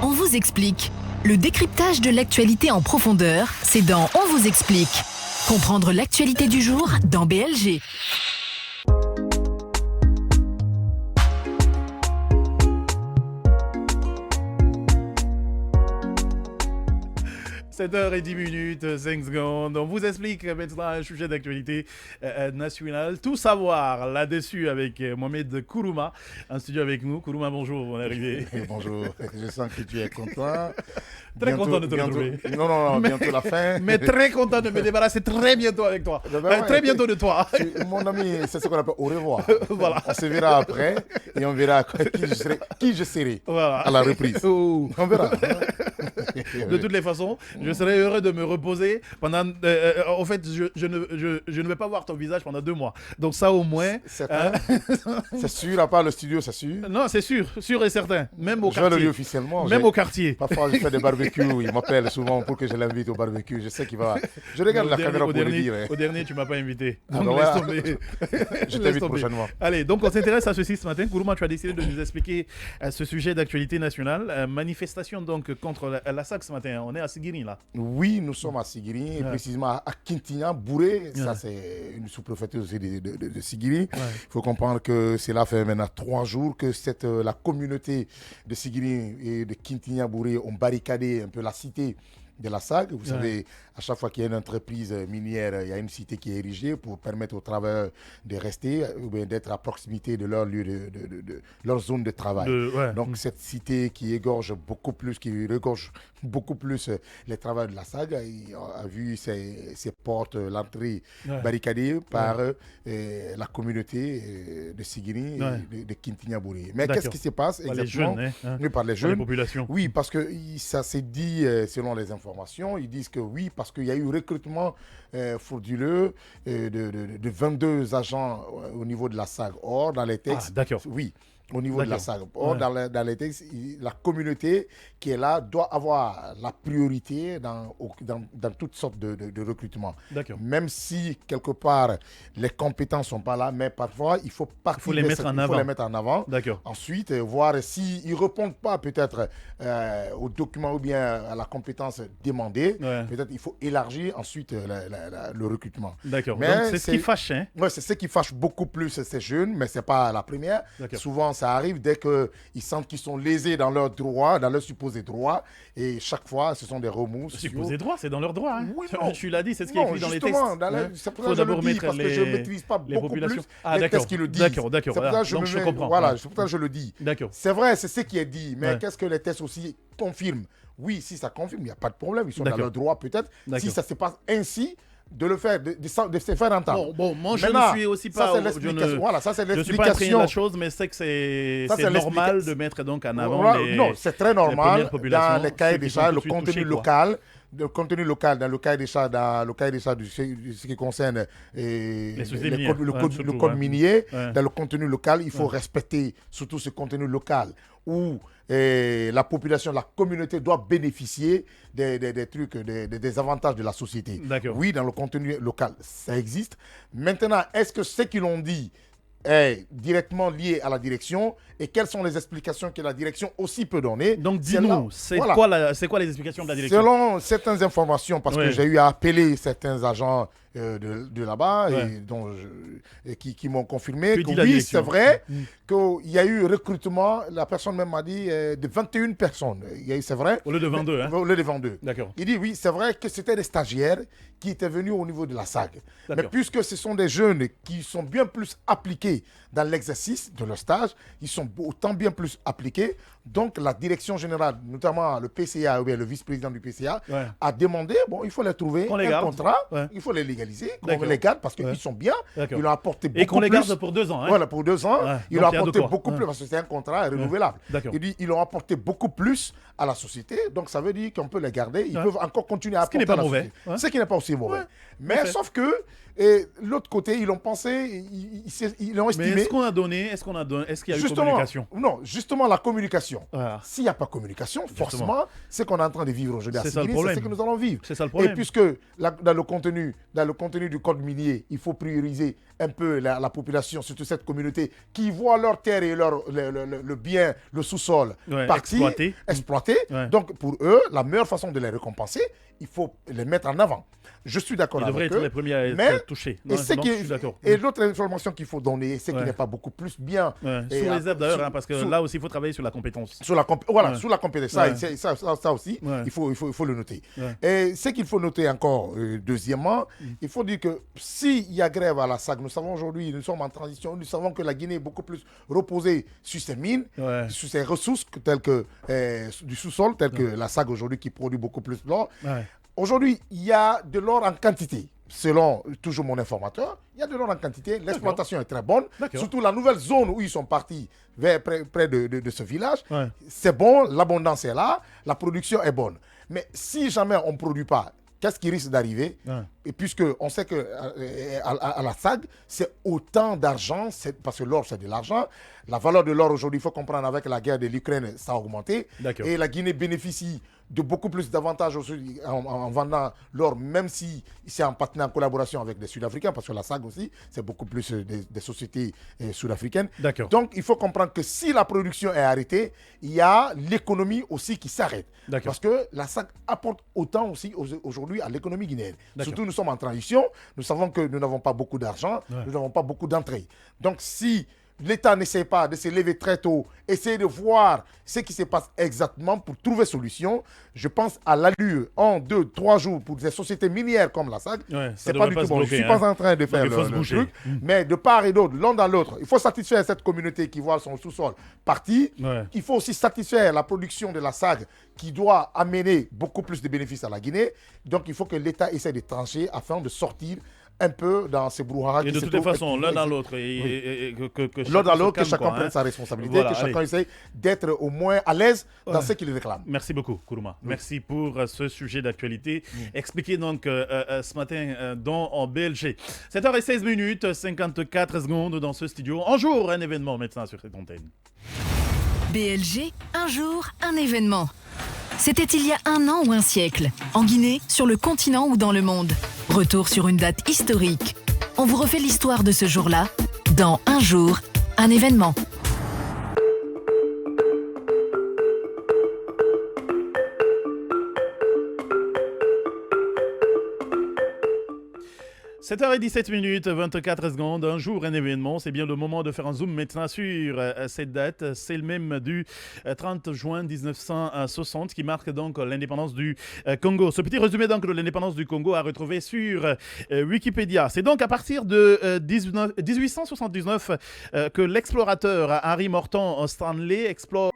On vous explique. Le décryptage de l'actualité en profondeur, c'est dans On vous explique. Comprendre l'actualité du jour dans BLG. 7h10, 5 secondes. On vous explique maintenant un sujet d'actualité nationale. Tout savoir là-dessus avec Mohamed Kourouma, en studio avec nous. Kourouma, bonjour, on est arrivé. Bonjour, je sens que tu es content. Très content de te retrouver. Non, bientôt la fin. Mais très content de me débarrasser très bientôt avec toi. Très bientôt de toi. Mon ami, c'est ce qu'on appelle au revoir. Voilà. On se verra après et on verra qui je serai voilà. À la reprise. On verra. De toutes les façons, je serais heureux de me reposer pendant. En fait, je ne vais pas voir ton visage pendant 2 mois. Donc ça au moins. C'est sûr, à part le studio, c'est sûr. Non, c'est sûr et certain. Même au je quartier. Je le dis officiellement. Même au quartier. Parfois, je fais des barbecues. Il m'appelle souvent pour que je l'invite au barbecue. Je sais qu'il va. Je regarde la caméra pour le dire. Au dernier, tu m'as pas invité. Donc voilà. laisse tomber. Je t'invite prochainement. Allez, donc on s'intéresse à ceci ce matin. Kourouma, tu as décidé de nous expliquer ce sujet d'actualité nationale. Manifestation donc contre la SAC ce matin. On est à Sigiri là. Oui, nous sommes à Sigiri, et précisément à Kintinia, Bouré. Ça, c'est une sous-préfecture aussi de Sigiri. Il faut comprendre que cela fait maintenant 3 jours que la communauté de Sigiri et de Kintinia, Bouré ont barricadé un peu la cité de la SAG. Vous savez, à chaque fois qu'il y a une entreprise minière, il y a une cité qui est érigée pour permettre aux travailleurs de rester ou bien d'être à proximité de leur lieu de leur zone de travail. Donc cette cité qui regorge beaucoup plus les travailleurs de la SAG a vu ses portes, l'entrée barricadée par la communauté de Sigiri et de Kintinia-Bouré. Mais qu'est-ce qui se passe exactement? Par les jeunes. Par les populations. Oui, parce que ça s'est dit selon les informations. Ils disent que oui, parce qu'il y a eu recrutement frauduleux de 22 agents au niveau de la SAG. Or, dans les textes... Ah, d'accord. Oui, au niveau de la SAG. Or, dans les textes, la communauté qui est là doit avoir la priorité dans toutes sortes de recrutements. Même si, quelque part, les compétences ne sont pas là, mais parfois, il faut les mettre en avant. Ensuite, voir s'ils ne répondent pas peut-être au document ou bien à la compétence demandée. Peut-être il faut élargir ensuite le recrutement. D'accord. Donc, c'est ce qui fâche. Hein? Oui, c'est ce qui fâche beaucoup plus ces jeunes, mais ce n'est pas la première. Souvent, ça arrive dès qu'ils sentent qu'ils sont lésés dans leurs droits, dans leurs supposés droits. Et chaque fois, ce sont des remous. Supposés droits, c'est dans leurs droits. Hein. Oui, tu l'as dit, c'est ce qui est écrit dans les textes. C'est pour ça que je le dis, parce que je ne maîtrise pas beaucoup plus les textes qui le disent. D'accord. C'est pour ça que je comprends. Voilà, c'est pour ça que je le dis. C'est vrai, c'est ce qui est dit. Mais qu'est-ce que les textes aussi confirment? Oui, si ça confirme, il n'y a pas de problème. Ils sont dans leurs droits peut-être. Si ça se passe ainsi, de le faire, de se faire entendre. Bon, moi je ne suis aussi pas... Ça, c'est l'explication. Je ne suis pas imprégné de la chose, mais c'est que c'est normal de mettre donc en avant non, c'est très normal dans les cahiers des charges, le contenu local. Dans le cahier des charges, de ce qui concerne le code minier, dans le contenu local, il faut respecter surtout ce contenu local où la population, la communauté doit bénéficier des trucs, des avantages de la société. Oui, dans le contenu local, ça existe. Maintenant, est-ce que ce qu'ils ont dit est directement lié à la direction et quelles sont les explications que la direction aussi peut donner? Donc dis-nous, c'est quoi les explications de la direction? Selon certaines informations, parce que j'ai eu à appeler certains agents de là-bas qui m'ont confirmé que oui, c'est vrai qu'il y a eu recrutement, la personne même m'a dit de 21 personnes. C'est vrai. Au lieu de 22. Au lieu de 22. D'accord. Il dit oui, c'est vrai que c'était des stagiaires qui étaient venus au niveau de la SAG. Mais puisque ce sont des jeunes qui sont bien plus appliqués dans l'exercice de leur stage, ils sont autant bien plus appliqués. Donc la direction générale, notamment le PCA ou bien le vice-président du PCA, a demandé, il faut les trouver un contrat, il faut les légaliser, qu'on les garde parce qu'ils sont bien, ils ont apporté beaucoup plus. Et qu'on les garde pour 2 ans. Hein. Voilà, pour 2 ans, ils ont apporté beaucoup plus parce que c'est un contrat renouvelable. Il dit ils ont apporté beaucoup plus à la société, donc ça veut dire qu'on peut les garder, ils peuvent encore continuer à apporter à la société. Ce qui n'est pas aussi mauvais. Mais sauf que, l'autre côté, ils ont pensé, ils ont Mais estimé... est-ce qu'il y a eu communication? Non, justement la communication. Voilà. S'il n'y a pas de communication, forcément, ce qu'on est en train de vivre aujourd'hui à Sigiri, c'est ce que nous allons vivre. C'est ça le problème. Et puisque dans le contenu du code minier, il faut prioriser un peu la population, surtout cette communauté, qui voit leur terre et le bien, le sous-sol exploité. Ouais. Donc pour eux, la meilleure façon de les récompenser, il faut les mettre en avant. Je suis d'accord avec eux. Ils devraient être les premiers à être touchés. Non, je suis d'accord. Et l'autre information qu'il faut donner, c'est qu'il n'est pas beaucoup plus bien. Sous les aides d'ailleurs, parce que là aussi, il faut travailler sur la compétence. Sur la compétence. Ça aussi, il faut le noter. Ouais. Et ce qu'il faut noter encore, deuxièmement, il faut dire que s'il y a grève à la SAG, nous savons aujourd'hui, nous sommes en transition, nous savons que la Guinée est beaucoup plus reposée sur ses mines, sur ses ressources telles que du sous-sol, telles que la SAG aujourd'hui qui produit beaucoup plus d'or. Ouais. Aujourd'hui, il y a de l'or en quantité. Selon toujours mon informateur, il y a de l'or en quantité. L'exploitation est très bonne. Surtout la nouvelle zone où ils sont partis, près de ce village. Ouais. C'est bon, l'abondance est là, la production est bonne. Mais si jamais on ne produit pas, qu'est-ce qui risque d'arriver? Et puisqu'on sait qu'à la SAG, c'est autant d'argent, parce que l'or, c'est de l'argent. La valeur de l'or aujourd'hui, il faut comprendre, avec la guerre de l'Ukraine, ça a augmenté. Et la Guinée bénéficie de beaucoup plus d'avantages en vendant l'or, même si c'est en partenariat, en collaboration avec des Sud-Africains, parce que la SAG aussi, c'est beaucoup plus des sociétés sud-africaines. Donc, il faut comprendre que si la production est arrêtée, il y a l'économie aussi qui s'arrête. Parce que la SAG apporte autant aussi aujourd'hui à l'économie guinéenne. Surtout, nous sommes en transition, nous savons que nous n'avons pas beaucoup d'argent, nous n'avons pas beaucoup d'entrées. Donc, si l'État n'essaie pas de se lever très tôt, essayer de voir ce qui se passe exactement pour trouver solution. Je pense à l'allure, 1, 2, 3 jours pour des sociétés minières comme la SAG. C'est pas du tout bon. Je ne suis pas en train de faire le truc, mais de part et d'autre, l'un dans l'autre, il faut satisfaire cette communauté qui voit son sous-sol parti. Il faut aussi satisfaire la production de la SAG qui doit amener beaucoup plus de bénéfices à la Guinée. Donc il faut que l'État essaie de trancher afin de sortir un peu dans ces brouhaha. Et de toutes les façons, l'un dans l'autre. L'un dans l'autre, que chacun prenne sa responsabilité, que chacun essaye d'être au moins à l'aise dans ce qu'il réclame. Merci beaucoup, Kourouma. Merci pour ce sujet d'actualité. Expliqué donc ce matin en BLG. 7h16, 54 secondes dans ce studio. Un jour, un événement maintenant sur cette antenne. BLG, un jour, un événement. C'était il y a 1 an ou un siècle, en Guinée, sur le continent ou dans le monde. Retour sur une date historique. On vous refait l'histoire de ce jour-là, dans Un jour, un événement. « 7h17, 24 secondes, un jour, un événement. C'est bien le moment de faire un zoom maintenant sur cette date. C'est le même du 30 juin 1960 qui marque donc l'indépendance du Congo. Ce petit résumé donc de l'indépendance du Congo à retrouver sur Wikipédia. C'est donc à partir de 1879 que l'explorateur Henry Morton Stanley explore